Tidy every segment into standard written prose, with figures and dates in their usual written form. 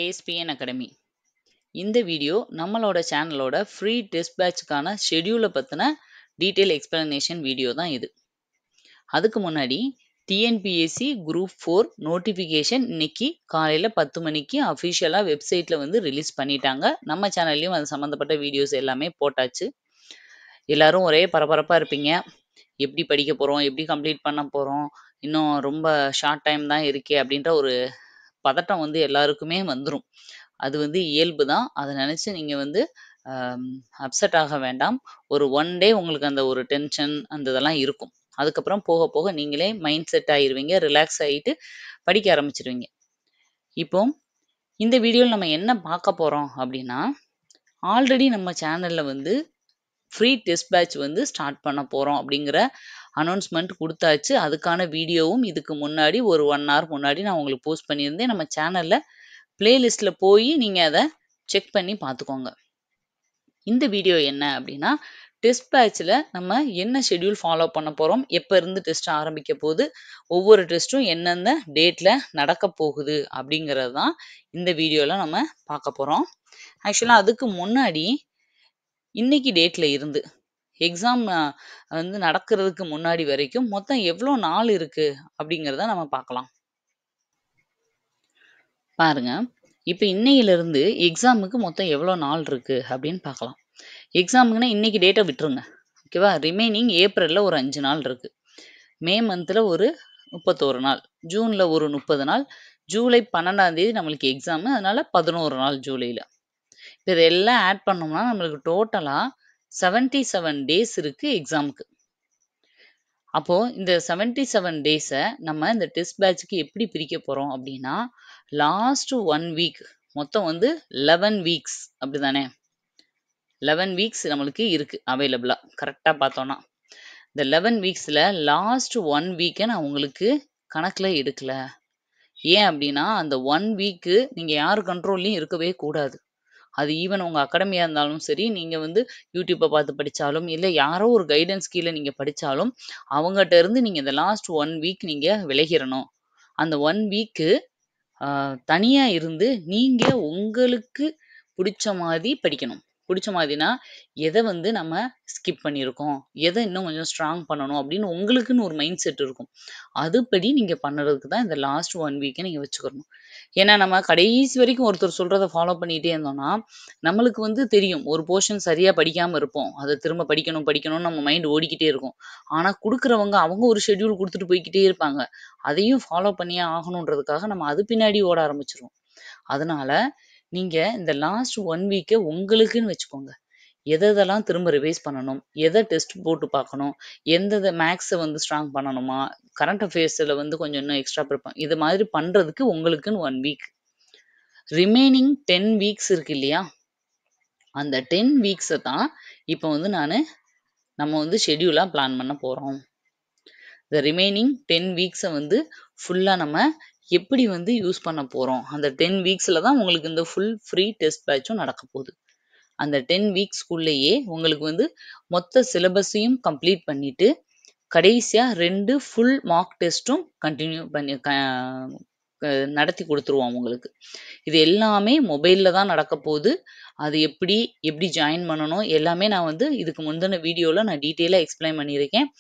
ISPN Academy. இந்த video நம்மளோட சேனலோட ஃப்ரீ டெஸ்ட் பேட்ச்க்கான ஷெட்யூலை பற்றின டீட்டெயில் எக்ஸ்பிளனேஷன் வீடியோ தான் இது. அதுக்கு முன்னாடி டிஎன்பிஎஸ்சி குரூப் 4 நோட்டிஃபிகேஷன் இன்னைக்கு காலையில் 10 மணிக்கு அஃபிஷியலாக வெப்சைட்டில் வந்து ரிலீஸ் பண்ணிட்டாங்க. நம்ம சேனல்லையும் அது சம்மந்தப்பட்ட வீடியோஸ் எல்லாமே போட்டாச்சு. எல்லாரும் ஒரே பரபரப்பாக இருப்பீங்க. எப்படி படிக்க போகிறோம், எப்படி கம்ப்ளீட் பண்ண போகிறோம், இன்னும் ரொம்ப ஷார்ட் டைம் தான் இருக்கே அப்படின்ற ஒரு பதட்டம் வந்து எல்லாருக்குமே வந்துடும். அது வந்து இயல்பு தான். அதை நினச்சி நீங்கள் வந்து அப்செட் ஆக வேண்டாம். ஒரு 1 டே உங்களுக்கு அந்த ஒரு டென்ஷன் அந்த இதெல்லாம் இருக்கும். அதுக்கப்புறம் போக போக நீங்களே மைண்ட் செட் ஆகிடுவீங்க, ரிலாக்ஸ் ஆகிட்டு படிக்க ஆரம்பிச்சிடுவீங்க. இப்போ இந்த வீடியோவில் நம்ம என்ன பார்க்க போகிறோம் அப்படின்னா, ஆல்ரெடி நம்ம சேனலில் வந்து ஃப்ரீ டெஸ்ட் பேட்ச் வந்து ஸ்டார்ட் பண்ண போகிறோம் அப்படிங்கிற அனௌன்ஸ்மெண்ட் கொடுத்தாச்சு. அதுக்கான வீடியோவும் இதுக்கு முன்னாடி ஒரு 1 hour முன்னாடி நான் உங்களுக்கு போஸ்ட் பண்ணியிருந்தேன். நம்ம சேனலில் பிளேலிஸ்ட்டில் போய் நீங்கள் அதை செக் பண்ணி பார்த்துக்கோங்க. இந்த வீடியோ என்ன அப்படின்னா, டெஸ்ட் பேட்சில் நம்ம என்ன ஷெட்யூல் ஃபாலோ பண்ண போகிறோம், எப்போ இருந்து டெஸ்ட் ஆரம்பிக்க போகுது, ஒவ்வொரு டெஸ்ட்டும் எந்தெந்த டேட்டில் நடக்க போகுது அப்படிங்கிறது தான் இந்த வீடியோவில் நம்ம பார்க்க போகிறோம். ஆக்சுவலாக அதுக்கு முன்னாடி இன்னைக்கு டேட்டில் இருந்து எக்ஸாம் வந்து நடக்கிறதுக்கு முன்னாடி வரைக்கும் மொத்தம் எவ்வளோ நாள் இருக்குது அப்படிங்கிறத நம்ம பார்க்கலாம். பாருங்க, இப்போ இன்னையிலிருந்து எக்ஸாமுக்கு மொத்தம் எவ்வளோ நாள் இருக்குது அப்படின்னு பார்க்கலாம். எக்ஸாமுக்குன்னா இன்னைக்கு டேட்டை விட்டுருங்க, ஓகேவா? ரிமைனிங் ஏப்ரலில் ஒரு 5 நாள் இருக்குது, மே மந்தில் ஒரு 31 நாள், ஜூனில் ஒரு 30 நாள், ஜூலை 12ஆம் தேதி நம்மளுக்கு எக்ஸாமு, அதனால 11 நாள் ஜூலையில். இப்போ இதெல்லாம் ஆட் பண்ணோம்னா நம்மளுக்கு டோட்டலாக 77 டேஸ் இருக்குது எக்ஸாமுக்கு. அப்போது இந்த 77 டேஸை நம்ம இந்த டெஸ்ட் பேட்சுக்கு எப்படி பிரிக்க போகிறோம் அப்படின்னா, லாஸ்ட் 1 வீக் மொத்தம் வந்து 11 வீக்ஸ் அப்படி தானே? 11 வீக்ஸ் நம்மளுக்கு இருக்குது அவைலபிளாக. கரெக்டாக பார்த்தோன்னா இந்த 11 வீக்ஸில் லாஸ்ட் 1 வீக்கை நான் உங்களுக்கு கணக்கில் எடுக்கல. ஏன் அப்படின்னா, அந்த 1 வீக்கு நீங்கள் யார் கண்ட்ரோல்லையும் இருக்கவே கூடாது. அது ஈவன் உங்கள் அகாடமியாக இருந்தாலும் சரி, நீங்கள் வந்து யூடியூப்பை பார்த்து படித்தாலும், இல்லை யாரோ ஒரு கைடன்ஸ் கீழே நீங்கள் படித்தாலும், அவங்ககிட்ட இருந்து நீங்கள் இந்த லாஸ்ட் 1 வீக் நீங்கள் விலகிடணும். அந்த 1 வீக்கு தனியாக இருந்து நீங்கள் உங்களுக்கு பிடிச்ச மாதிரி படிக்கணும். பிடிச்ச மாதிரினா எதை வந்து நம்ம ஸ்கிப் பண்ணியிருக்கோம், எதை இன்னும் கொஞ்சம் ஸ்ட்ராங் பண்ணணும் அப்படின்னு உங்களுக்குன்னு ஒரு மைண்ட் செட் இருக்கும். அதுபடி நீங்கள் பண்ணுறதுக்கு தான் இந்த லாஸ்ட் 1 வீக்கை நீங்கள் வச்சுக்கணும். ஏன்னா நம்ம கடைசி வரைக்கும் ஒருத்தர் சொல்கிறத ஃபாலோ பண்ணிகிட்டே இருந்தோம்னா நம்மளுக்கு வந்து தெரியும், ஒரு போர்ஷன் சரியாக படிக்காமல் இருப்போம், அதை திரும்ப படிக்கணும்னு நம்ம மைண்ட் ஓடிக்கிட்டே இருக்கும். ஆனால் கொடுக்குறவங்க அவங்க ஒரு ஷெட்யூல் கொடுத்துட்டு போய்கிட்டே இருப்பாங்க, அதையும் ஃபாலோ பண்ணியே ஆகணுன்றதுக்காக நம்ம அது பின்னாடி ஓட ஆரம்பிச்சிருவோம். அதனால நீங்கள் இந்த லாஸ்ட் 1 வீக்கை உங்களுக்குன்னு வச்சுக்கோங்க. எதெல்லாம் திரும்ப ரிவைஸ் பண்ணணும், எதை டெஸ்ட் போட்டு பார்க்கணும், எந்த மேக்ஸை வந்து ஸ்ட்ராங் பண்ணணுமா, கரண்ட் அஃபேர்ஸில் வந்து கொஞ்சம் இன்னும் எக்ஸ்ட்ரா ப்ரிப்பேர் இது மாதிரி பண்ணுறதுக்கு உங்களுக்குன்னு 1 வீக். ரிமைனிங் 10 வீக்ஸ் இருக்கு இல்லையா, அந்த 10 வீக்ஸை தான் இப்போ வந்து நம்ம வந்து ஷெட்யூலாக பிளான் பண்ண போகிறோம். இந்த ரிமைனிங் 10 வீக்ஸை வந்து ஃபுல்லாக நம்ம எப்படி வந்து யூஸ் பண்ண போகிறோம், அந்த 10 வீக்ஸில் தான் உங்களுக்கு இந்த ஃபுல் ஃப்ரீ டெஸ்ட் பேட்சும் நடக்க போகுது. அந்த 10 வீக்ஸ்க்குள்ளேயே உங்களுக்கு வந்து மொத்த சிலபஸையும் கம்ப்ளீட் பண்ணிவிட்டு கடைசியாக 2 ஃபுல் மார்க் டெஸ்ட்டும் கண்டினியூ பண்ணி நடத்தி கொடுத்துருவோம் உங்களுக்கு. இது எல்லாமே மொபைலில் தான் நடக்க போகுது. அது எப்படி ஜாயின் பண்ணணும் எல்லாமே நான் வந்து இதுக்கு முந்தின வீடியோவில் நான் டீட்டெயிலாக எக்ஸ்பிளைன் பண்ணியிருக்கேன்.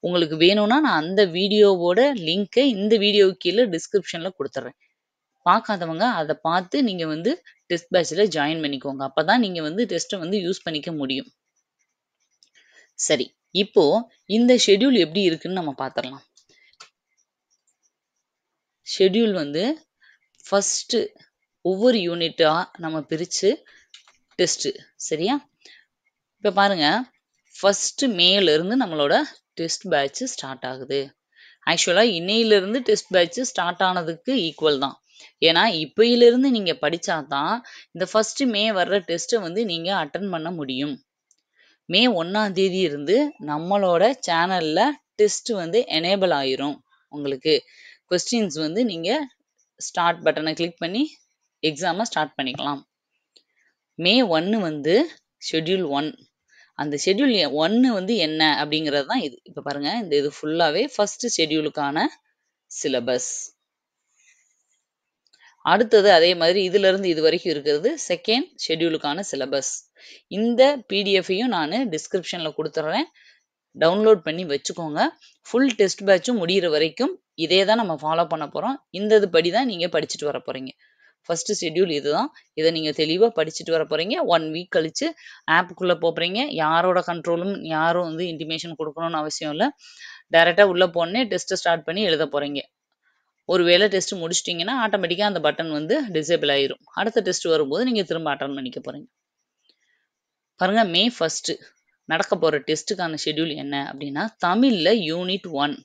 உங்களுக்கு வேணும்னா நான் அந்த வீடியோவோட லிங்க்கை இந்த வீடியோவுக்கு கீழே டிஸ்கிரிப்ஷனில் கொடுத்துட்றேன். பார்க்காதவங்க அதை பார்த்து நீங்கள் வந்து டெஸ்ட் பேட்சில் ஜாயின் பண்ணிக்கோங்க. அப்போ தான் நீங்கள் வந்து டெஸ்ட்டை வந்து யூஸ் பண்ணிக்க முடியும். சரி, இப்போ இந்த ஷெட்யூல் எப்படி இருக்குன்னு நம்ம பார்த்துடலாம். ஷெட்யூல் வந்து ஃபஸ்ட்டு ஒவ்வொரு யூனிட்டாக நம்ம பிரித்து டெஸ்ட்டு, சரியா? இப்போ பாருங்கள், ஃபஸ்ட்டு மேலேருந்து நம்மளோட டெஸ்ட் பேட்ச் ஸ்டார்ட் ஆகுது. ஆக்சுவலாக இன்னையிலிருந்து டெஸ்ட் பேட்ச் ஸ்டார்ட் ஆனதுக்கு ஈக்குவல் தான். ஏன்னா இப்போயிலிருந்து நீங்கள் படித்தா தான் இந்த ஃபஸ்ட்டு மே வர்ற டெஸ்ட்டை வந்து நீங்கள் அட்டன் பண்ண முடியும். மே 1ஆம் தேதி இருந்து நம்மளோட சேனலில் டெஸ்ட் வந்து எனேபிள் ஆயிரும். உங்களுக்கு கொஸ்டின்ஸ் வந்து நீங்கள் ஸ்டார்ட் பட்டனை கிளிக் பண்ணி எக்ஸாமை ஸ்டார்ட் பண்ணிக்கலாம். மே 1 வந்து ஷெட்யூல் 1. அந்த ஷெட்யூல் 1 வந்து என்ன அப்படிங்கிறது தான் இது. இப்போ பாருங்கள், இந்த இது ஃபுல்லாகவே ஃபஸ்ட்டு ஷெட்யூலுக்கான சிலபஸ். அடுத்தது அதே மாதிரி இதிலிருந்து இது வரைக்கும் இருக்கிறது செகண்ட் ஷெட்யூலுக்கான சிலபஸ். இந்த பிடிஎஃப்பையும் நான் டிஸ்கிரிப்ஷனில் கொடுத்துட்றேன். டவுன்லோட் பண்ணி வச்சுக்கோங்க. ஃபுல் டெஸ்ட் பேட்சும் முடிகிற வரைக்கும் இதே தான் நம்ம ஃபாலோ பண்ண போகிறோம். இந்த இது படி தான் நீங்கள் படிச்சுட்டு வர போகிறீங்க. ஃபஸ்ட்டு ஷெட்யூல் இதுதான். இதை நீங்கள் தெளிவாக படிச்சுட்டு வர போகிறீங்க. 1 வீக் கழித்து ஆப்புக்குள்ளே போகிறீங்க. யாரோட கண்ட்ரோலும் யாரும் வந்து இன்டிமேஷன் கொடுக்கணும்னு அவசியம் இல்லை. டைரெக்டாக உள்ளே போனே டெஸ்ட்டை ஸ்டார்ட் பண்ணி எழுத போகிறீங்க. ஒருவேளை டெஸ்ட் முடிச்சிட்டிங்கன்னா ஆட்டோமேட்டிக்காக அந்த பட்டன் வந்து டிசேபிள் ஆயிரும். அடுத்த டெஸ்ட் வரும்போது நீங்கள் திரும்ப அட்டன் பண்ணிக்க போகிறீங்க. பாருங்கள், மே 1 நடக்க போகிற டெஸ்ட்டுக்கான ஷெட்யூல் என்ன அப்படின்னா, தமிழில் யூனிட் 1,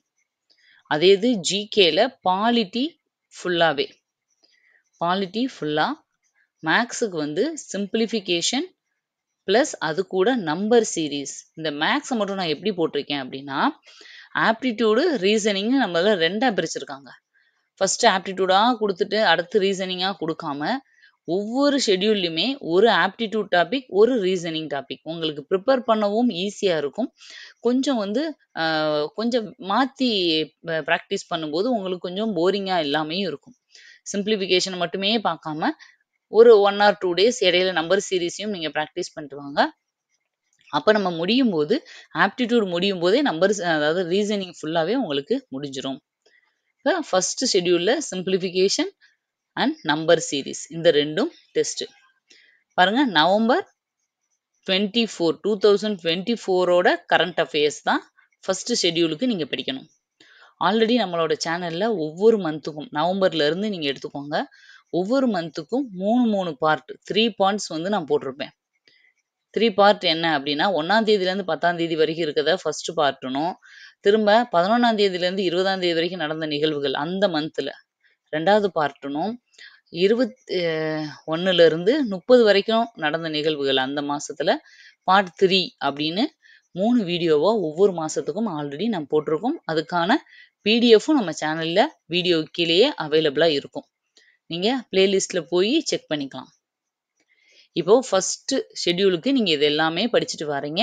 அதே இது ஜிகேல பாலிட்டி ஃபுல்லாகவே, பாலிட்டி ஃபுல்லாக, மேக்ஸுக்கு வந்து சிம்பிளிஃபிகேஷன் ப்ளஸ் அது கூட நம்பர் சீரீஸ். இந்த மேக்ஸை மட்டும் நான் எப்படி போட்டிருக்கேன் அப்படின்னா, ஆப்டிடியூடு ரீசனிங் நம்மள 2ஆக பிரிச்சிருக்காங்க. ஃபர்ஸ்ட் ஆப்டிடியூடாக கொடுத்துட்டு அடுத்து ரீசனிங்காக கொடுக்காம ஒவ்வொரு ஷெட்யூல்லையுமே ஒரு ஆப்டிடியூட் டாபிக், ஒரு ரீசனிங் டாபிக். உங்களுக்கு ப்ரிப்பேர் பண்ணவும் ஈஸியாக இருக்கும். கொஞ்சம் வந்து கொஞ்சம் மாற்றி ப்ராக்டிஸ் பண்ணும்போது உங்களுக்கு கொஞ்சம் போரிங்காக இல்லாமையும் இருக்கும். சிம்பிளிஃபிகேஷன் மட்டுமே பார்க்காம ஒரு 1 or 2 days இடையில நம்பர் சீரீஸையும் நீங்கள் ப்ராக்டிஸ் பண்ணிட்டு வாங்க. அப்போ நம்ம முடியும் போது ஆப்டிடியூட் முடியும் போதே நம்பர்ஸ், அதாவது ரீசனிங் ஃபுல்லாகவே உங்களுக்கு முடிஞ்சிடும். இப்போ ஃபர்ஸ்ட் ஷெட்யூலில் சிம்பிளிஃபிகேஷன் அண்ட் நம்பர் சீரீஸ் இந்த ரெண்டும் டெஸ்ட். பாருங்க, நவம்பர் 24, 2024ஓட கரண்ட் அஃபேர்ஸ் தான் ஃபர்ஸ்ட் ஷெட்யூலுக்கு நீங்க படிக்கணும். ஆல்ரெடி நம்மளோட சேனல்ல ஒவ்வொரு மந்த்துக்கும், நவம்பர்ல இருந்து நீங்க எடுத்துக்கோங்க, ஒவ்வொரு மந்த்துக்கும் 3 பார்ட், 3 பார்ட்ஸ் வந்து நான் போட்டிருப்பேன். 3 பார்ட் என்ன அப்படின்னா, 1ஆம் தேதியிலேருந்து 10ஆம் தேதி வரைக்கும் இருக்கிறத ஃபர்ஸ்ட் பார்ட்டுனும், திரும்ப 11ஆம் தேதியிலேருந்து 20ஆம் தேதி வரைக்கும் நடந்த நிகழ்வுகள் அந்த மந்த்தில் 2வது பார்ட்டுனும், 21லேருந்து 30 வரைக்கும் நடந்த நிகழ்வுகள் அந்த மாசத்துல பார்ட் 3 அப்படின்னு 3 வீடியோவா ஒவ்வொரு மாசத்துக்கும் ஆல்ரெடி நான் போட்டிருக்கோம். அதுக்கான பிடிஎஃப்பும் நம்ம சேனல்ல வீடியோ கீழேயே அவைலபிளா இருக்கும். நீங்க பிளேலிஸ்ட்ல போய் செக் பண்ணிக்கலாம். இப்போ ஃபர்ஸ்ட் ஷெட்யூலுக்கு நீங்க இது எல்லாமே படிச்சுட்டு வரீங்க.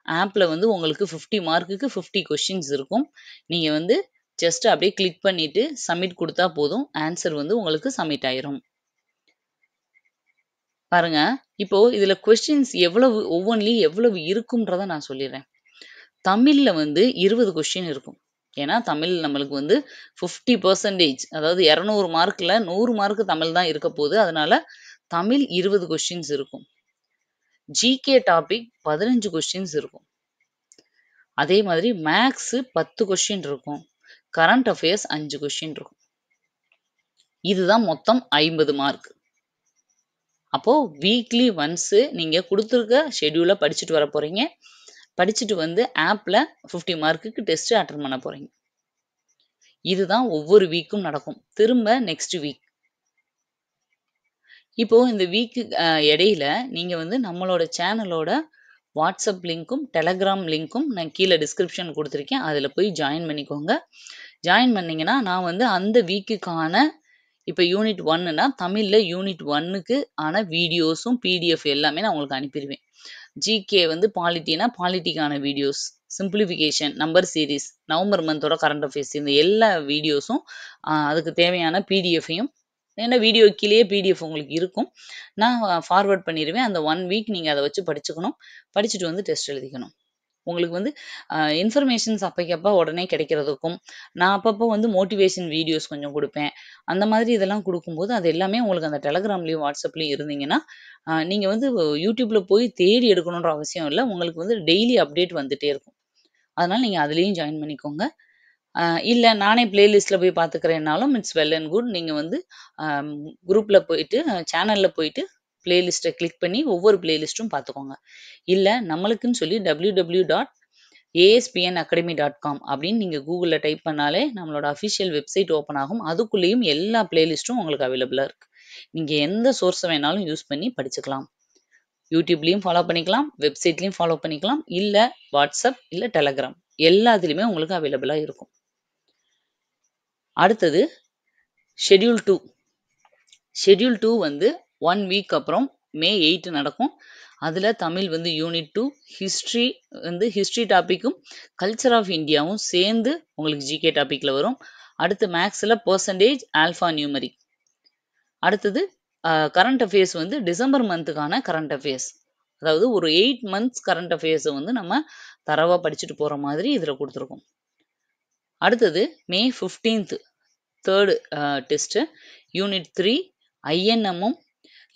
ஆப்ல வந்து உங்களுக்கு 50 மார்க்குக்கு 50 கொஸ்டின்ஸ் இருக்கும். நீங்க வந்து ஜஸ்ட் அப்படியே கிளிக் பண்ணிட்டு சப்மிட் கொடுத்தா போதும், ஆன்சர் வந்து உங்களுக்கு சப்மிட் ஆயிரும். பாருங்க, இப்போ இதுல கொஸ்டின்ஸ் எவ்வளவு, ஒவ்வொன்றிலையும் எவ்வளவு இருக்கும்ன்றத நான் சொல்லிடுறேன். தமிழ்ல வந்து 20 கொஸ்டின் இருக்கும். ஏன்னா தமிழ் நம்மளுக்கு வந்து 50%, அதாவது 200 மார்க்ல 100 மார்க் தமிழ் தான் இருக்க போகுது. அதனால தமிழ் 20 கொஸ்டின்ஸ் இருக்கும். ஜிகே டாபிக் 15 கொஸ்டின்ஸ் இருக்கும். அதே மாதிரி மேக்ஸ் 10 கொஸ்டின் இருக்கும். கரண்ட் அஃபேர்ஸ் 5 கொஸ்டின் இருக்கும். இதுதான் மொத்தம் 50 மார்க். அப்போ வீக்லி ஒன்ஸ் நீங்க கொடுத்துருக்க ஷெட்யூலை படிச்சுட்டு வர போறீங்க. படிச்சுட்டு வந்து ஆப்ல 50 மார்க்குக்கு டெஸ்ட் அட்டன் பண்ண போறீங்க. இதுதான் ஒவ்வொரு வீக்கும் நடக்கும். திரும்ப நெக்ஸ்ட் வீக். இப்போ இந்த வீக்கு இடையில நீங்க வந்து நம்மளோட சேனலோட வாட்ஸ்அப் லிங்க்கும் டெலகிராம் லிங்க்கும் நான் கீழே டிஸ்கிரிப்ஷன் கொடுத்துருக்கேன். அதில் போய் ஜாயின் பண்ணிக்கோங்க. ஜாயின் பண்ணீங்கன்னா நான் வந்து அந்த வீக்குக்கான, இப்போ யூனிட் 1னா தமிழில் யூனிட் 1க்கு ஆன வீடியோஸும் பிடிஎஃப் எல்லாமே நான் உங்களுக்கு அனுப்பிடுவேன். ஜிகே வந்து பாலிட்டினா பாலிட்டிக்கான videos, simplification, number series, November மந்தோட கரண்ட் அஃபேர்ஸ், இந்த எல்லா வீடியோஸும் அதுக்கு தேவையான பிடிஎஃப்பையும், ஏன்னா வீடியோ கீழேயே பிடிஎஃப் உங்களுக்கு இருக்கும், நான் ஃபார்வர்ட் பண்ணிடுவேன். அந்த 1 வீக் நீங்கள் அதை வச்சு படிச்சுக்கணும். படிச்சுட்டு வந்து டெஸ்ட் எழுதிக்கணும். உங்களுக்கு வந்து இன்ஃபர்மேஷன்ஸ் அப்பக்கப்போ உடனே கிடைக்கிறதுக்கும், நான் அப்பப்போ வந்து மோட்டிவேஷன் வீடியோஸ் கொஞ்சம் கொடுப்பேன். அந்த மாதிரி இதெல்லாம் கொடுக்கும்போது அது எல்லாமே உங்களுக்கு அந்த டெலகிராம்லேயும் வாட்ஸ்அப்லேயும் இருந்தீங்கன்னா, நீங்கள் வந்து யூடியூப்பில் போய் தேடி எடுக்கணுன்ற அவசியம் இல்லை. உங்களுக்கு வந்து டெய்லி அப்டேட் வந்துகிட்டே இருக்கும். அதனால் நீங்கள் அதுலேயும் ஜாயின் பண்ணிக்கோங்க. இல்லை நானே பிளேலிஸ்ட்டில் போய் பார்த்துக்கிறேன்னாலும் இட்ஸ் வெல் அண்ட் குட். நீங்கள் வந்து குரூப்பில் போயிட்டு, சேனலில் போயிட்டு பிளேலிஸ்ட்டை கிளிக் பண்ணி ஒவ்வொரு பிளேலிஸ்ட்டும் பார்த்துக்கோங்க. இல்லை நம்மளுக்குன்னு சொல்லி www.aspnacademy.com அப்படின்னு நீங்கள் கூகுளில் டைப் பண்ணாலே நம்மளோட அஃபிஷியல் வெப்சைட் ஓப்பன் ஆகும். அதுக்குள்ளேயும் எல்லா பிளேலிஸ்ட்டும் உங்களுக்கு அவைலபிளாக இருக்குது. நீங்கள் எந்த சோர்ஸை வேணாலும் யூஸ் பண்ணி படிச்சுக்கலாம். யூடியூப்லேயும் ஃபாலோ பண்ணிக்கலாம், வெப்சைட்லேயும் ஃபாலோ பண்ணிக்கலாம், இல்லை வாட்ஸ்அப், இல்லை டெலகிராம், எல்லாத்துலேயுமே உங்களுக்கு அவைலபிளாக இருக்கும். அடுத்தது ஷெட்யூல் 2. ஷெட்யூல் 2 வந்து 1 வீக் அப்புறம் மே 8 நடக்கும். அதில் தமிழ் வந்து யூனிட் 2, ஹிஸ்ட்ரி வந்து ஹிஸ்ட்ரி டாப்பிக்கும் கல்ச்சர் ஆஃப் இந்தியாவும் சேர்ந்து உங்களுக்கு ஜிகே டாப்பிக்கில் வரும். அடுத்து மேக்ஸில் பர்சன்டேஜ், ஆல்ஃபா நியூமரிக். அடுத்தது கரண்ட் அஃபேர்ஸ் வந்து டிசம்பர் மந்த்துக்கான கரண்ட் அஃபேர்ஸ். அதாவது ஒரு 8 மந்த்ஸ் கரண்ட் அஃபேர்ஸை வந்து நம்ம தரவா படிச்சுட்டு போற மாதிரி இதில் கொடுத்துருக்கோம். அடுத்தது மே 15th தேர்டு டெஸ்ட்டு யூனிட் 3 ஐஎன்எம்மும்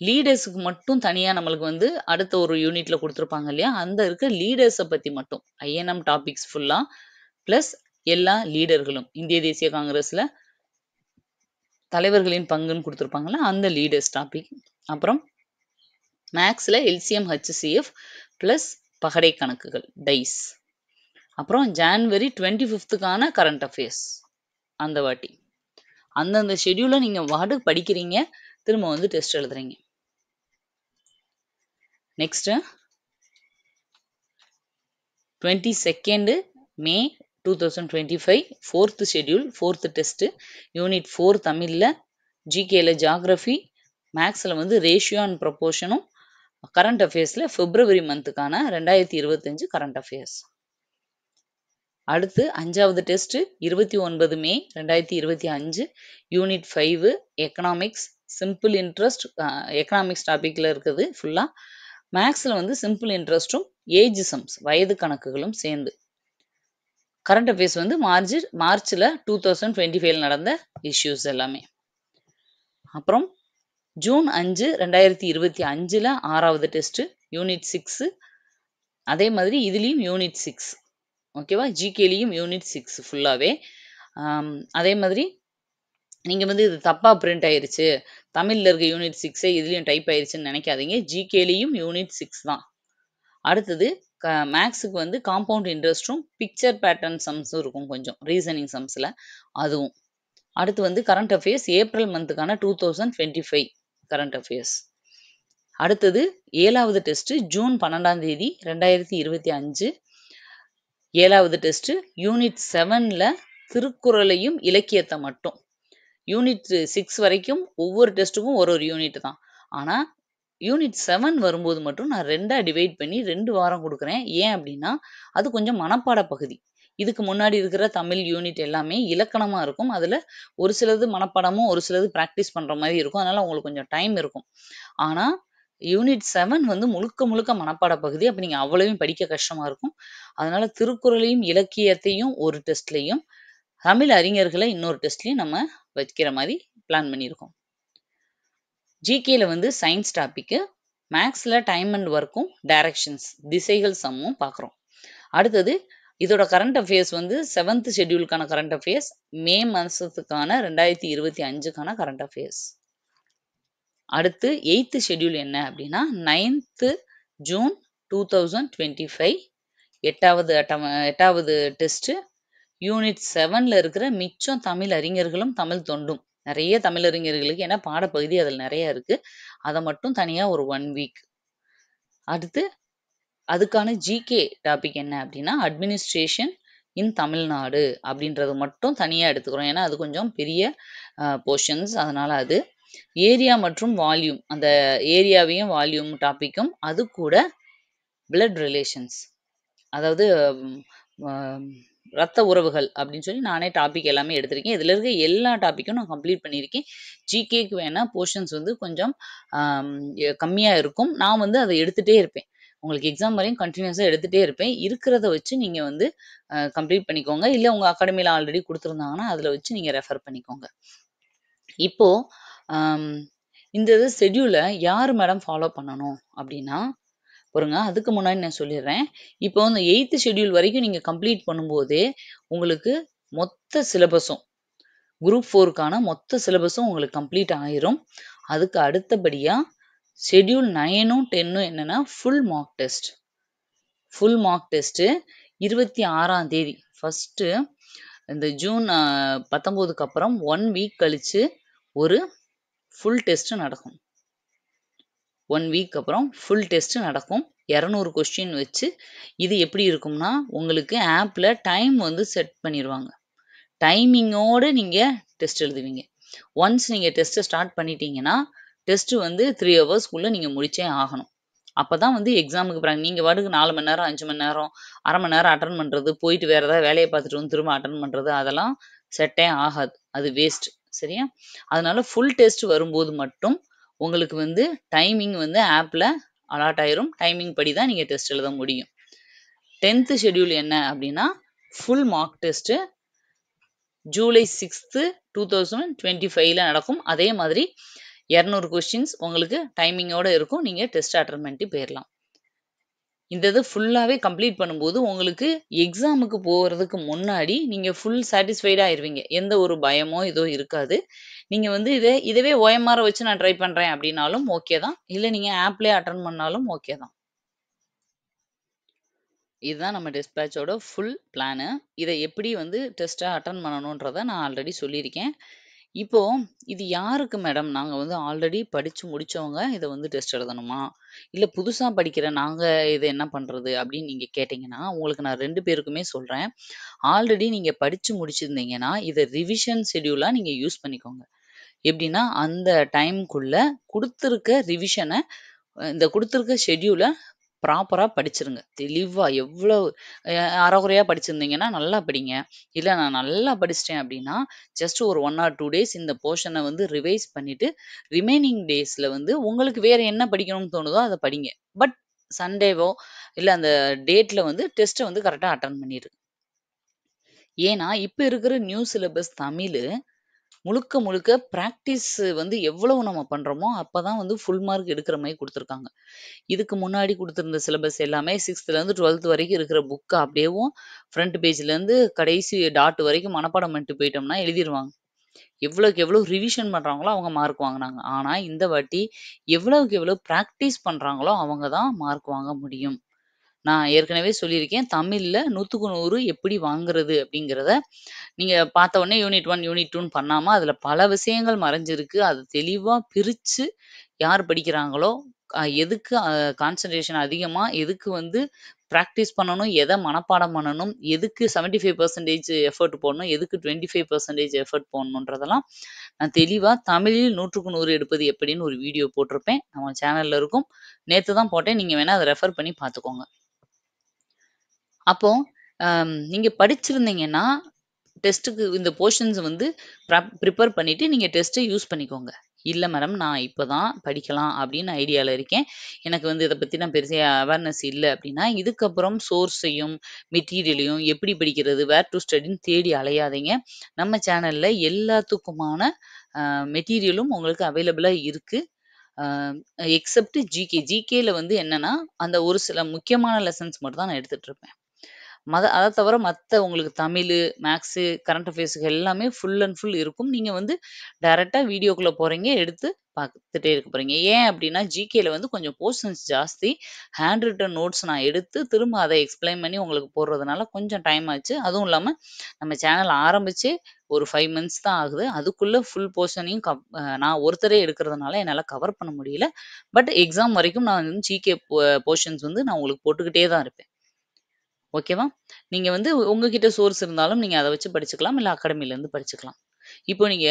லீடர்ஸுக்கு மட்டும் தனியாக நம்மளுக்கு வந்து அடுத்த ஒரு யூனிட்ல கொடுத்துருப்பாங்க இல்லையா, அந்த இருக்க லீடர்ஸை பற்றி மட்டும் ஐஎன்எம் டாபிக்ஸ் ஃபுல்லாக ப்ளஸ் எல்லா லீடர்களும் இந்திய தேசிய காங்கிரஸில் தலைவர்களின் பங்குன்னு கொடுத்துருப்பாங்கல்ல அந்த லீடர்ஸ் டாபிக். அப்புறம் மேக்ஸில் எல்சிஎம் ஹெச்சிஎஃப் ப்ளஸ் பகடை கணக்குகள் டைஸ். அப்புறம் ஜான்வரி 25th கரண்ட் அஃபேர்ஸ். அந்த வாட்டி அந்தந்த ஷெடியூலை நீங்கள் வார்டு படிக்கிறீங்க, திரும்ப வந்து டெஸ்ட் எழுதுறீங்க. Next 22nd May 2025 4th schedule 4th test unit 4 தமிழில், ஜிகேல ஜாகிரஃபி, மேக்ஸில் வந்து ரேஷியோ அண்ட் ப்ரொபோர்ஷனும், கரண்ட் அஃபேர்ஸில் பிப்ரவரி மந்த்துக்கான 2025 கரண்ட் அஃபேர்ஸ். அடுத்து 5வது test 29 May 2025 unit 5 economics, simple interest economics டாபிக்ல இருக்குது ஃபுல்லாக. மேக்ஸில் வந்து சிம்பிள் இன்ட்ரெஸ்ட்டும் ஏஜ் சம்ஸ் வயது கணக்குகளும் சேர்ந்து. கரண்ட் அஃபேர்ஸ் வந்து மார்ச்சில் 2025 நடந்த இஷ்யூஸ் எல்லாமே. அப்புறம் ஜூன் 5 2025 6வது டெஸ்ட் யூனிட் 6. அதே மாதிரி இதுலேயும் யூனிட் 6 ஓகேவா, ஜிகேலையும் யூனிட் 6 ஃபுல்லாகவே. அதே மாதிரி நீங்கள் வந்து இது தப்பாக பிரிண்ட் ஆயிருச்சு, தமிழில் இருக்க யூனிட் 6 இதுலேயும் டைப் ஆயிருச்சுன்னு நினைக்காதீங்க, ஜிகேலையும் யூனிட் 6 தான். அடுத்தது மேக்ஸுக்கு வந்து காம்பவுண்ட் இன்ட்ரெஸ்ட்டும் பிக்சர் பேட்டர்ன் சம்ஸும் இருக்கும் கொஞ்சம் ரீசனிங் சம்ஸில், அதுவும். அடுத்து வந்து கரண்ட் அஃபேர்ஸ் ஏப்ரல் மந்த்துக்கான 2025 கரண்ட் அஃபேர்ஸ். அடுத்தது 7வது டெஸ்ட் ஜூன் 12 2025 7வது டெஸ்ட் யூனிட் 7ல திருக்குறளையும் இலக்கியத்தை மட்டும். யூனிட் 6 வரைக்கும் ஒவ்வொரு டெஸ்ட்டுக்கும் ஒரு யூனிட் தான். ஆனால் யூனிட் 7 வரும்போது மட்டும் நான் 2ஆக டிவைட் பண்ணி 2 வாரம் கொடுக்குறேன். ஏன் அப்படின்னா அது கொஞ்சம் மனப்பாட பகுதி. இதுக்கு முன்னாடி இருக்கிற தமிழ் யூனிட் எல்லாமே இலக்கணமாக இருக்கும், அதில் ஒரு சிலது மனப்பாடமும் ஒரு சிலது ப்ராக்டிஸ் பண்ணுற மாதிரி இருக்கும், அதனால் உங்களுக்கு கொஞ்சம் டைம் இருக்கும். ஆனால் யூனிட் 7 வந்து முழுக்க முழுக்க மனப்பாட பகுதி, அப்போ நீங்கள் அவ்வளவையும் படிக்க கஷ்டமாக இருக்கும். அதனால திருக்குறளையும் இலக்கியத்தையும் ஒரு டெஸ்ட்லையும் தமிழ் அறிஞர்களை இன்னொரு டெஸ்ட்லையும் நம்ம வைக்கிற மாதிரி பிளான் பண்ணியிருக்கோம். ஜிகேல வந்து சயின்ஸ் டாபிக்கு, மேக்ஸில் டைம் அண்ட் ஒர்க்கும் டைரக்ஷன்ஸ் திசைகள் சம்மும் பார்க்குறோம். அடுத்தது இதோட கரண்ட் அஃபேர்ஸ் வந்து 7th ஷெடியூலுக்கான கரண்ட் அஃபேர்ஸ், மே மாதத்துக்கான 2025 கரண்ட் அஃபேர்ஸ். அடுத்து 8th ஷெடியூல் என்ன அப்படின்னா 9th ஜூன் 2025 8வது டெஸ்ட் யூனிட் 7ல இருக்கிற மிச்சம் தமிழ் அறிஞர்களும் தமிழ் தொண்டும். நிறைய தமிழறிஞர்களுக்கு ஏன்னா பாடப்பகுதி அதில் நிறைய இருக்கு, அதை மட்டும் தனியாக ஒரு 1 வீக். அடுத்து அதுக்கான ஜிகே டாபிக் என்ன அப்படின்னா அட்மினிஸ்ட்ரேஷன் இன் தமிழ்நாடு அப்படின்றது மட்டும் தனியாக எடுத்துக்கிறோம், ஏன்னா அது கொஞ்சம் பெரிய போர்ஷன்ஸ், அதனால அது. ஏரியா மற்றும் வால்யூம், அந்த ஏரியாவையும் வால்யூம் டாபிக்கும், அது கூட பிளட் ரிலேஷன்ஸ் அதாவது ரத்த உறவுகள் அப்படின்னு சொல்லி நானே டாபிக் எல்லாமே எடுத்திருக்கேன். இதில் இருக்க எல்லா டாப்பிக்கும் நான் கம்ப்ளீட் பண்ணியிருக்கேன். ஜிகேக்கு வேணால் போர்ஷன்ஸ் வந்து கொஞ்சம் கம்மியாக இருக்கும், நான் வந்து அதை எடுத்துகிட்டே இருப்பேன். உங்களுக்கு எக்ஸாம் வரையும் கண்டினியூஸாக எடுத்துகிட்டே இருப்பேன். இருக்கிறத வச்சு நீங்கள் வந்து கம்ப்ளீட் பண்ணிக்கோங்க, இல்லை உங்கள் அகாடமியில் ஆல்ரெடி கொடுத்துருந்தாங்கன்னா அதில் வச்சு நீங்கள் ரெஃபர் பண்ணிக்கோங்க. இப்போது இந்த இது ஷெடியூலை யார் மேடம் ஃபாலோ பண்ணணும் அப்படின்னா பாருங்க, அதுக்கு முன்னாடி நான் சொல்லிடுறேன். இப்போ இந்த 8th ஷெடியூல் வரைக்கும் நீங்கள் கம்ப்ளீட் பண்ணும்போதே உங்களுக்கு மொத்த சிலபஸும் குரூப் 4க்கான மொத்த சிலபஸும் உங்களுக்கு கம்ப்ளீட் ஆயிரும். அதுக்கு அடுத்தபடியாக ஷெடியூல் 9ம் 10ம் என்னன்னா full mark test. Full mark test 26ஆம் தேதி ஃபஸ்ட்டு இந்த ஜூன் 19க்கு அப்புறம் 1 வீக் கழிச்சு ஒரு ஃபுல் டெஸ்ட் நடக்கும். 1 வீக் அப்புறம் ஃபுல் டெஸ்ட் நடக்கும், 200 கொஸ்டின் வச்சு. இது எப்படி இருக்கும்னா உங்களுக்கு ஆப்பில் டைம் வந்து செட் பண்ணிடுவாங்க, டைமிங்கோடு நீங்கள் டெஸ்ட் எழுதுவீங்க. ஒன்ஸ் நீங்கள் டெஸ்ட்டை ஸ்டார்ட் பண்ணிட்டீங்கன்னா டெஸ்ட்டு வந்து 3 ஹவர்ஸ்க்குள்ளே நீங்கள் முடிச்சே ஆகணும். அப்போ தான் வந்து எக்ஸாமுக்கு நீங்கள் வாட்டுக்கு 4 மணி நேரம் 5 மணி நேரம் அரை மணி நேரம் அட்டன் பண்ணுறது, போயிட்டு வேறு ஏதாவது வேலையை பார்த்துட்டு வந்து திரும்ப அட்டன் பண்ணுறது, அதெல்லாம் செட்டே ஆகாது, அது வேஸ்ட். சரியா? அதனால ஃபுல் டெஸ்ட் வரும்போது மட்டும் உங்களுக்கு வந்து டைமிங் வந்து ஆப்ல அலாட் ஆயிரும். டைமிங் படி தான் நீங்க டெஸ்ட் எழுத முடியும். 10th ஷெட்யூல் என்ன அப்படின்னா full mark test July 6th 2025ல நடக்கும். அதே மாதிரி 200 கொஸ்டின்ஸ் உங்களுக்கு டைமிங்கோட இருக்கும். நீங்க டெஸ்ட் அட்டெண்ட் பண்ணிட்டு போயிடலாம். இந்த இது ஃபுல்லாவே கம்ப்ளீட் பண்ணும்போது உங்களுக்கு எக்ஸாமுக்கு போறதுக்கு முன்னாடி நீங்க ஃபுல் சாட்டிஸ்ஃபைடா ஆயிருவீங்க. எந்த ஒரு பயமோ ஏதோ இருக்காது. நீங்க வந்து இதவே OMR வச்சு நான் ட்ரை பண்றேன் அப்படின்னாலும் ஓகே தான். இல்ல நீங்க ஆப்லயே அட்டெண்ட் பண்ணாலும் ஓகே தான். இதுதான் நம்ம டிஸ்பேட்சோட ஃபுல் பிளானு. இத எப்படி வந்து டெஸ்ட்ட அட்டெண்ட் பண்ணணுன்றத நான் ஆல்ரெடி சொல்லியிருக்கேன். இப்போ இது யாருக்கு மேடம்? நாங்க வந்து ஆல்ரெடி படிச்சு முடிச்சவங்க இத வந்து டெஸ்ட் எழுதணுமா? இல்ல புதுசா படிக்கிற நாங்க இத என்ன பண்றது? அப்படின்னு நீங்க கேட்டீங்கன்னா, உங்களுக்கு நான் 2 பேருக்குமே சொல்றேன். ஆல்ரெடி நீங்க படிச்சு முடிச்சிருந்தீங்கன்னா, இத ரிவிஷன் ஷெட்யூலா நீங்க யூஸ் பண்ணிக்கோங்க. எப்படின்னா, அந்த டைம்க்குள்ள குடுத்திருக்க ரிவிஷன இந்த குடுத்திருக்க ஷெட்யூல ப்ராப்பரா படிச்சிருங்க. தெளிவா எவ்வளவு அரைகுறையா படிச்சிருந்தீங்கன்னா, நல்லா படிங்க. இல்ல நான் நல்லா படிச்சுட்டேன் அப்படின்னா, ஜஸ்ட் ஒரு 1 ஆர் 2 டேஸ் இந்த போர்ஷன வந்து ரிவைஸ் பண்ணிட்டு, ரிமைனிங் டேஸ்ல வந்து உங்களுக்கு வேற என்ன படிக்கணும்னு தோணுதோ அத படிங்க. பட் சண்டேவோ, இல்ல அந்த டேட்ல வந்து டெஸ்ட்ட வந்து கரெக்ட்டா அட்டெண்ட் பண்ணிருங்க. ஏன்னா, இப்ப இருக்கிற நியூ சிலபஸ் தமிழு முழுக்க முழுக்க பிராக்டிஸ் வந்து எவ்வளவு நம்ம பண்றோமோ, அப்பதான் வந்து ஃபுல் மார்க் எடுக்கிற மாரி குடுத்துருக்காங்க. இதுக்கு முன்னாடி குடுத்திருந்த சிலபஸ் எல்லாமே 6த்லேருந்து 12th வரைக்கும் இருக்கிற புக்க அப்படியேவும் ஃப்ரண்ட் பேஜ்லேருந்து கடைசி டாட் வரைக்கும் மனப்பாடம் பண்ணிட்டு போயிட்டோம்னா எழுதிருவாங்க. எவ்வளவுக்கு எவ்வளோ ரிவிஷன் பண்றாங்களோ அவங்க மார்க் வாங்குனாங்க. ஆனா இந்த வாட்டி எவ்வளவுக்கு எவ்வளோ பிராக்டிஸ் பண்றாங்களோ அவங்க தான் மார்க் வாங்க முடியும். நான் ஏற்கனவே சொல்லியிருக்கேன். தமிழ்ல 100க்கு 100 எப்படி வாங்குறது அப்படிங்கிறத நீங்க பார்த்த உடனே யூனிட் 1, யூனிட் 2ன்னு பண்ணாம, அதுல பல விஷயங்கள் மறைஞ்சிருக்கு. அது தெளிவா பிரிச்சு யார் படிக்கிறாங்களோ, எதுக்கு கான்சன்ட்ரேஷன் அதிகமா, எதுக்கு வந்து பிராக்டிஸ் பண்ணணும், எத மனப்பாடம் பண்ணணும், எதுக்கு 75% எஃபோர்ட் போடணும், எதுக்கு 25% எஃபோர்ட் போடணுன்றதெல்லாம் நான் தெளிவா தமிழில் 100க்கு 100 எடுப்பது எப்படின்னு ஒரு வீடியோ போட்டிருப்பேன். நம்ம சேனல்ல இருக்கும். நேத்து தான் போட்டேன். நீங்க வேணா அத ரெஃபர் பண்ணி பார்த்துக்கோங்க. அப்போ நீங்க படிச்சிருந்தீங்கன்னா, டெஸ்ட்டுக்கு இந்த போர்ஷன்ஸ் வந்து ப்ரிப்பேர் பண்ணிட்டு நீங்க டெஸ்ட்ட யூஸ் பண்ணிக்கோங்க. இல்ல மேடம் நான் இப்ப தான் படிக்கலாம் அப்படின்னு ஐடியால இருக்கேன். எனக்கு வந்து இத பத்தின பெருசா அவேர்னஸ் இல்ல அப்படின்னா, இதுக்கப்புறம் சோர்ஸையும், மெட்டீரியலையும் எப்படி படிக்கிறது, வேர் டூ ஸ்டடின்னு தேடி அலையாதீங்க. நம்ம சேனல்ல எல்லாத்துக்குமான அ மெட்டீரியலும் உங்களுக்கு அவைலபிளா இருக்கு. அ எக்செப்ட் ஜிகே. ஜிகேல வந்து என்னன்னா, அந்த ஒரு சில முக்கியமான லெசன்ஸ் மட்டும் தான் நான் எடுத்துட்டு இருப்பேன். அத தவிர மத்த உங்களுக்கு தமிழு, மேக்ஸு, கரண்ட் அஃபேர்ஸ்க்கு எல்லாமே ஃபுல் அண்ட் ஃபுல் இருக்கும். நீங்க வந்து டைரக்ட்டா வீடியோக்குள்ள போறீங்க, எடுத்து பார்த்துட்டே இருக்க போறீங்க. ஏன் அப்டின்னா, ஜிகேல வந்து கொஞ்சம் போர்ஷன்ஸ் ஜாஸ்தி. ஹேண்ட் ரிட்டன் நோட்ஸ் நான் எடுத்து, திரும்ப அத எக்ஸ்ப்ளைன் பண்ணி உங்களுக்கு போடுறதுனால கொஞ்சம் டைம் ஆச்சு. அதுவும் இல்லாம நம்ம சேனல் ஆரம்பிச்சே ஒரு 5 மந்த்ஸ் தான் ஆகுது. அதுக்குள்ள ஃபுல் போர்ஷனையும் நான் ஒருத்தரே எடுக்கிறதுனால என்னால கவர் பண்ண முடியல. பட் எக்ஸாம் வரைக்கும் நான் வந்து ஜிகே போர்ஷன்ஸ் வந்து நான் உங்களுக்கு போட்டுக்கிட்டே தான் இருப்பேன். ஓகேவா? நீங்க வந்து உங்ககிட்ட சோர்ஸ் இருந்தாலும் நீங்க அத வச்சு படிச்சுக்கலாம். இல்ல அகாடமிலேருந்து படிச்சுக்கலாம். இப்போ நீங்க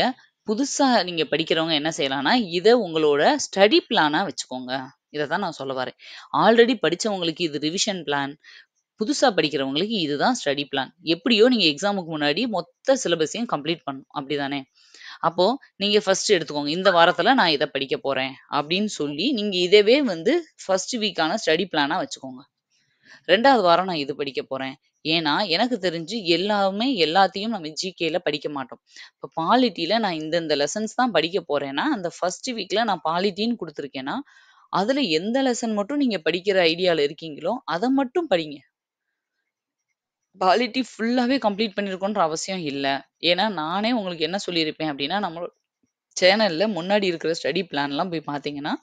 புதுசா நீங்க படிக்கிறவங்க என்ன செய்யலாம்னா, இத உங்களோட ஸ்டடி பிளானா வச்சுக்கோங்க. இத தான் நான் சொல்ல வரேன். ஆல்ரெடி படிச்சவங்களுக்கு இது ரிவிஷன் பிளான். புதுசா படிக்கிறவங்களுக்கு இதுதான் ஸ்டடி பிளான். எப்படியோ நீங்க எக்ஸாமுக்கு முன்னாடி மொத்த சிலபஸையும் கம்ப்ளீட் பண்ணணும். அப்படிதானே? அப்போ நீங்க ஃபர்ஸ்ட் எடுத்துக்கோங்க. இந்த வாரத்துல நான் இத படிக்க போறேன். அப்படின்னு சொல்லி நீங்க இதவே வந்து ஃபர்ஸ்ட் வீக்கான ஸ்டடி பிளானா வச்சுக்கோங்க. 2வது வாரம் நான் இது படிக்க போறேன். ஏன்னா, எனக்கு தெரிஞ்சு எல்லாமே எல்லாத்தையும் நம்ம ஜிகேல படிக்க மாட்டோம். இப்ப பாலிட்டில நான் இந்த லெசன்ஸ் தான் படிக்க போறேன்னா, அந்த ஃபர்ஸ்ட் வீக்ல நான் பாலிட்டின்னு குடுத்துருக்கேன்னா, அதுல எந்த லெசன் மட்டும் நீங்க படிக்கிற ஐடியால இருக்கீங்களோ, அத மட்டும் படிங்க. பாலிட்டி ஃபுல்லாவே கம்ப்ளீட் பண்ணியிருக்கணுன்ற அவசியம் இல்ல. ஏன்னா, நானே உங்களுக்கு என்ன சொல்லியிருப்பேன் அப்டின்னா, நம்ம சேனல்ல முன்னாடி இருக்கிற ஸ்டடி பிளான்லாம் போய் பார்த்தீங்கன்னா,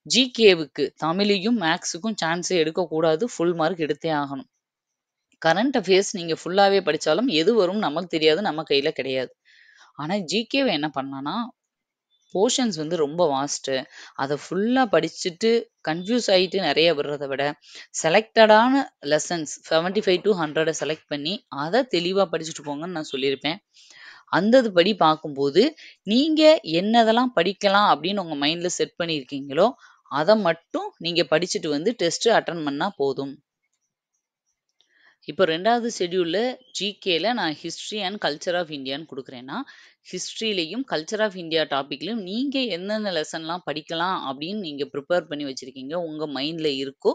ஜிகேவுக்கு தமிழையும், மேத்ஸுக்கும் சான்ஸே எடுக்கக்கூடாது. ஃபுல் மார்க் எடுத்தே ஆகணும். கரண்ட் அஃபேர்ஸ் நீங்க ஃபுல்லாவே படிச்சாலும் எது வரும்னு நமக்கு தெரியாது. நம்ம கையில கிடையாது. ஆனா ஜிகேவ என்ன பண்ணலாம்னா, போர்ஷன்ஸ் வந்து ரொம்ப வாஸ்ட்டு. அத ஃபுல்லா படிச்சுட்டு கன்ஃப்யூஸ் ஆயிட்டு நெறைய விடுறத விட, செலக்டடான லெசன்ஸ் 75 டூ 100 செலக்ட் பண்ணி, அத தெளிவா படிச்சுட்டு போங்கன்னு நான் சொல்லியிருப்பேன். அந்த இது படி பார்க்கும்போது, நீங்க என்னதெல்லாம் படிக்கலாம் அப்படின்னு உங்க மைண்ட்ல செட் பண்ணியிருக்கீங்களோ, அத மட்டும் நீங்க படிச்சுட்டு வந்து டெஸ்ட் அட்டெண்ட் பண்ணா போதும். இப்போ 2வது ஷெட்யூல்ல ஜிகேல நான் ஹிஸ்டரி அண்ட் கல்ச்சர் ஆஃப் இந்தியான்னு குடுக்குறேன்னா, ஹிஸ்டரிலயும், கல்ச்சர் ஆஃப் இந்தியா டாபிக்லயும் நீங்க எந்தெந்த லெசன்லாம் படிக்கலாம் அப்படின்னு நீங்க ப்ரிப்பேர் பண்ணி வச்சிருக்கீங்க, உங்க மைண்ட்ல இருக்கோ,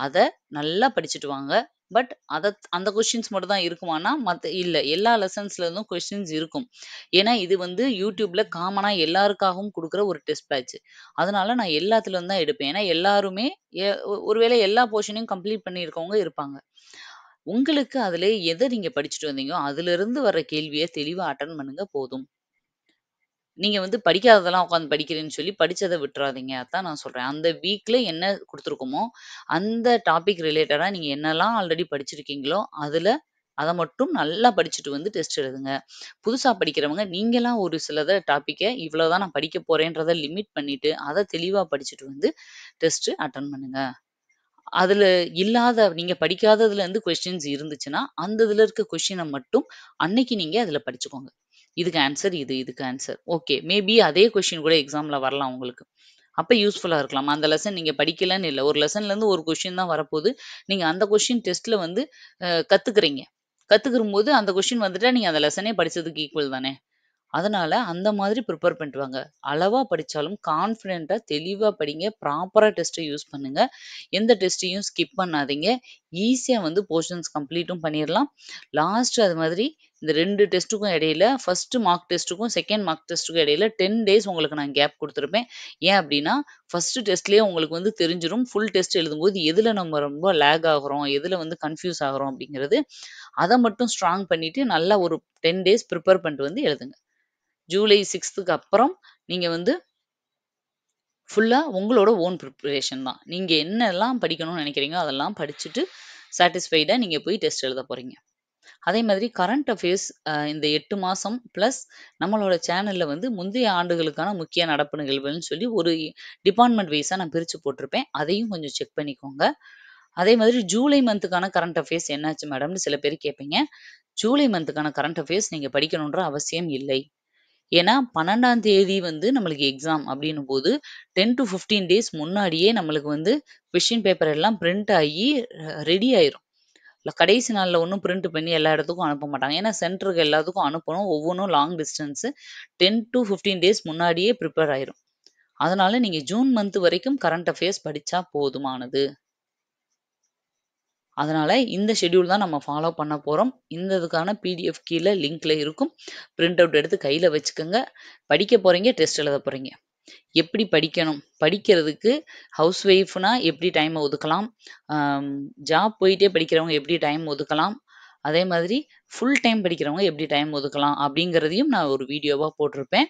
அத நல்லா படிச்சுட்டு வாங்க. பட் அந்த கொஸ்டின்ஸ் மட்டும் தான் இருக்குமான்னா, இல்ல. எல்லா லெசன்ஸ்ல இருந்தும் கொஸ்டின்ஸ் இருக்கும். ஏன்னா இது வந்து YouTubeல காமனா எல்லாருக்காகவும் குடுக்குற ஒரு டெஸ்ட் பேட்ச். அதனால நான் எல்லாத்துல இருந்து தான் எடுப்பேன். ஏன்னா எல்லாருமே ஒருவேளை எல்லா போர்ஷனையும் கம்ப்ளீட் பண்ணியிருக்கவங்க இருப்பாங்க. உங்களுக்கு அதிலே எத நீங்க படிச்சுட்டு வந்தீங்களோ, அதிலிருந்து வர்ற கேள்விய தெளிவா அட்டெண்ட் பண்ணுங்க போதும். நீங்க வந்து படிக்காததெல்லாம் உட்காந்து படிக்கிறேன்னு சொல்லி படிச்சத விட்டுறாதீங்க. அதான் நான் சொல்றேன். அந்த வீக்ல என்ன குடுத்துருக்கோமோ, அந்த டாபிக் ரிலேட்டடா நீங்க என்னலாம் ஆல்ரெடி படிச்சிருக்கீங்களோ, அத மட்டும் நல்லா படிச்சுட்டு வந்து டெஸ்ட் எழுதுங்க. புதுசா படிக்கிறவங்க நீங்களா ஒரு சிலத டாபிக்க இவ்வளோ தான் நான் படிக்க போறேன்றத லிமிட் பண்ணிட்டு, அத தெளிவா படிச்சுட்டு வந்து டெஸ்ட் அட்டெண்ட் பண்ணுங்க. அதுல நீங்க படிக்காததுலருந்து கொஸ்டின்ஸ் இருந்துச்சுன்னா, அந்த இதுல இருக்க கொஸ்டின மட்டும் அன்னைக்கு நீங்க அதுல படிச்சுக்கோங்க. இதுக்கு ஆன்ஸர் இது, இதுக்கு ஆன்ஸர். ஓகே. மேபி அதே கொஸ்டின் கூட எக்ஸாம்ல வரலாம் உங்களுக்கு. அப்ப யூஸ்ஃபுல்லா இருக்கலாம். அந்த லெசன் நீங்க படிக்கலன்னு இல்ல. ஒரு லெசன்லேருந்து ஒரு கொஸ்டின் தான் வரப்போது. நீங்க அந்த கொஸ்டின் டெஸ்ட்ல வந்து கத்துக்கிறீங்க. கத்துக்கிறம்போது அந்த கொஸ்டின் வந்துட்டா நீங்க அந்த லெசனே படிச்சதுக்கு ஈக்குவல் தானே! அதனால அந்த மாதிரி ப்ரிப்பேர் பண்ணிட்டு வாங்க. அளவா படிச்சாலும் கான்ஃபிடென்ட்டா தெளிவா படிங்க. ப்ராப்பரா டெஸ்ட்ட யூஸ் பண்ணுங்க. எந்த டெஸ்ட்டையும் ஸ்கிப் பண்ணாதீங்க. ஈஸியா வந்து போர்ஷன்ஸ் கம்ப்ளீட்டும் பண்ணிறலாம். லாஸ்ட் அது மாதிரி இந்த 2 டெஸ்ட்டுக்கும் இடையில ஃபர்ஸ்ட் மார்க் டெஸ்ட்டுக்கும், செகண்ட் மார்க் டெஸ்ட்டுக்கும் இடையில 10 டேஸ் உங்களுக்கு நான் கேப் குடுத்துருப்பேன். ஏன் அப்டின்னா, ஃபர்ஸ்ட் டெஸ்ட்லயே உங்களுக்கு வந்து தெரிஞ்சிரும். ஃபுல் டெஸ்ட் எழுதும்போது எதுல நம்ம ரொம்ப லேக் ஆகுறோம், எதுல வந்து கன்ஃப்யூஸ் ஆகுறோம் அப்டிங்கிறது. அத மட்டும் ஸ்ட்ராங் பண்ணிட்டு நல்லா ஒரு 10 டேஸ் ப்ரிப்பேர் பண்ணிட்டு வந்து எழுதுங்க. ஜூலை 6க்கு அப்புறம் நீங்க வந்து ஃபுல்லா உங்களோட ஓன் ப்ரிப்பரேஷன் தான். நீங்க என்னலாம் படிக்கணும்னு நினைக்கிறீங்களோ, அதெல்லாம் படிச்சுட்டு சாட்டிஸ்ஃபைடா நீங்க போய் டெஸ்ட் எழுத போறீங்க. அதே மாதிரி கரண்ட் அஃபேர்ஸ் இந்த 8 மாசம் பிளஸ் நம்மளோட சேனல்ல வந்து முந்தைய ஆண்டுகளுக்கான முக்கிய நடப்பு நிகழ்வுகள்னு சொல்லி ஒரு டிபார்ட்மெண்ட் வைஸா நான் பிரிச்சு போட்டிருப்பேன். அதையும் கொஞ்சம் செக் பண்ணிக்கோங்க. அதே மாதிரி ஜூலை மந்த்துக்கான கரண்ட் அஃபேர்ஸ் என்னாச்சு மேடம்னு சில பேர் கேட்பீங்க. ஜூலை மந்த்துக்கான கரண்ட் அஃபேர்ஸ் நீங்க படிக்கணுன்ற அவசியம் இல்லை. ஏன்னா 12ஆம் தேதி வந்து நம்மளுக்கு எக்ஸாம் அப்படின்னும்போது 10 to 15 டேஸ் முன்னாடியே நம்மளுக்கு வந்து கொஸ்டின் பேப்பர் எல்லாம் பிரிண்ட் ஆகி ரெடி ஆயிரும். கடைசி நாள்ல ஒண்ணும் பிரிண்ட் பண்ணி எல்லா இடத்துக்கும் அனுப்ப மாட்டாங்க. ஏன்னா சென்டருக்கு எல்லாத்துக்கும் அனுப்பணும். ஒவ்வொன்னும் லாங் டிஸ்டன்ஸ். 10 to 15 டேஸ் முன்னாடியே ப்ரிப்பேர் ஆயிரும். அதனால நீங்க ஜூன் மந்த் வரைக்கும் கரண்ட் அஃபேர்ஸ் படிச்சா போதுமானது. அதனால இந்த ஷெட்யூல் தான் நம்ம ஃபாலோ பண்ண போறோம். இந்த இதுக்கான பிடிஎஃப் கீழ லிங்க்ல இருக்கும். பிரிண்ட் அவுட் எடுத்து கையில வச்சுக்கோங்க. படிக்க போறீங்க, டெஸ்ட் எழுத போறீங்க. எப்படி படிக்கணும்? படிக்கிறதுக்கு ஹவுஸ் ஒய்ஃப்னா எப்படி டைம் ஒதுக்கலாம்? ஆம், ஜாப் போயிட்டே படிக்கிறவங்க எப்படி டைம் ஒதுக்கலாம்? அதே மாதிரி ஃபுல் டைம் படிக்கிறவங்க எப்படி டைம் ஒதுக்கலாம்? அப்படிங்கிறதையும் நான் ஒரு வீடியோவா போட்டிருப்பேன்.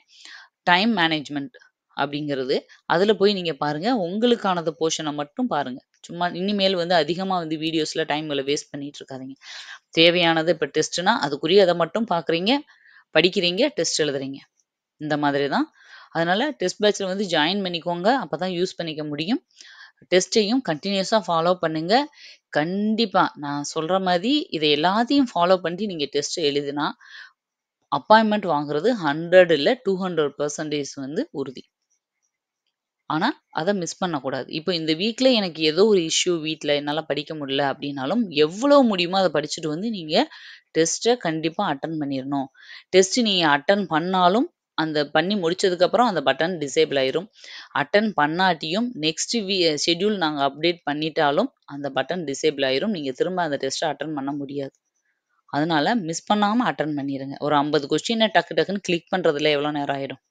டைம் மேனேஜ்மெண்ட் அப்படிங்கிறது. அதுல போய் நீங்க பாருங்க. உங்களுக்கானது போர்ஷன மட்டும் பாருங்க. சும்மா இனிமேல் வந்து அதிகமா வந்து வீடியோஸ்ல டைம்கள வேஸ்ட் பண்ணிட்டு இருக்காதீங்க. தேவையானது இப்ப டெஸ்ட்னா அதுக்குரியத மட்டும் பார்க்குறீங்க, படிக்கிறீங்க, டெஸ்ட் எழுதுறீங்க. இந்த மாதிரி தான். அதனால டெஸ்ட் பேட்ச்ல வந்து ஜாயின் பண்ணிக்கோங்க. அப்பதான் யூஸ் பண்ணிக்க முடியும். டெஸ்ட்டையும் கன்டினியூஸா ஃபாலோ பண்ணுங்க. கண்டிப்பா நான் சொல்ற மாரி இத எல்லாத்தையும் ஃபாலோ பண்ணிட்டு நீங்க டெஸ்ட் எழுதினா, அப்பாயின்ட்மென்ட் வாங்குறது 100 இல்ல 200% வந்து உறுதி. ஆனா, அத மிஸ் பண்ணக்கூடாது. இப்போ இந்த வீக்ல எனக்கு ஏதோ ஒரு இஷ்யூ வீட்ல என்னால படிக்க முடியல அப்டின்னாலும், எவ்வளோ முடியுமோ அத படிச்சுட்டு வந்து நீங்க டெஸ்ட்ட கண்டிப்பா அட்டெண்ட் பண்ணிறணும். டெஸ்ட் நீங்க அட்டெண்ட் பண்ணாலும், அந்த பண்ணி முடிச்சதுக்கப்புறம் அந்த பட்டன் டிசேபிள் ஆயிரும். அட்டெண்ட் பண்ணாட்டியும் நெக்ஸ்ட் ஷெட்யூல் நாங்க அப்டேட் பண்ணிட்டாலும், அந்த பட்டன் டிசேபிள் ஆயிரும். நீங்க திரும்ப அந்த டெஸ்ட்ட அட்டெண்ட் பண்ண முடியாது. அதனால மிஸ் பண்ணாம அட்டெண்ட் பண்ணிருங்க. ஒரு 50 கொஸ்டின டக்கு டக்குன்னு கிளிக் பண்றதுல எவ்வளோ நேரம் ஆயிடும்?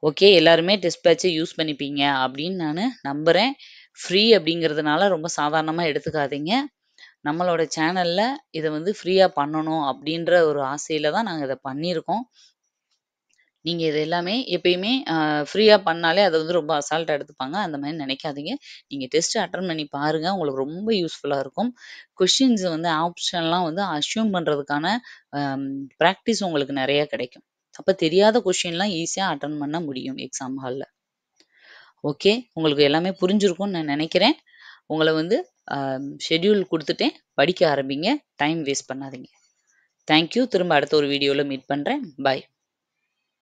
ஓகே. எல்லாருமே டெஸ்ட் பேட்ச்ச யூஸ் பண்ணிப்பீங்க அப்படின்னு நானு நம்புறேன். ஃப்ரீ அப்படிங்கிறதுனால ரொம்ப சாதாரணமா எடுத்துக்காதீங்க. நம்மளோட சேனல்ல இத வந்து ஃப்ரீயா பண்ணணும் அப்படின்ற ஒரு ஆசையில தான் நாங்க இத பண்ணியிருக்கோம். நீங்க இது எல்லாமே எப்பயுமே ஃப்ரீயா பண்ணாலே அத வந்து ரொம்ப அசால்ட்டா எடுத்துப்பாங்க. அந்த மாரி நினைக்காதீங்க. நீங்க டெஸ்ட் அட்டெண்ட் பண்ணி பாருங்க. உங்களுக்கு ரொம்ப யூஸ்ஃபுல்லா இருக்கும். கொஸ்டின்ஸ் வந்து ஆப்ஷன்லாம் வந்து அஸ்யூம் பண்றதுக்கான பிராக்டிஸ் உங்களுக்கு நெறைய கிடைக்கும். அப்ப தெரியாத கொஸ்டின்லாம் ஈஸியா அட்டெண்ட் பண்ண முடியும் எக்ஸாம் ஹால்ல. ஓகே. உங்களுக்கு எல்லாமே புரிஞ்சிருக்கும்னு நான் நெனைக்கிறேன். உங்கள வந்து ஷெட்யூல் குடுத்துட்டேன். படிக்க ஆரம்பிங்க. டைம் வேஸ்ட் பண்ணாதீங்க. Thank you. திரும்ப அடுத்த ஒரு வீடியோல மீட் பண்றேன். பாய்.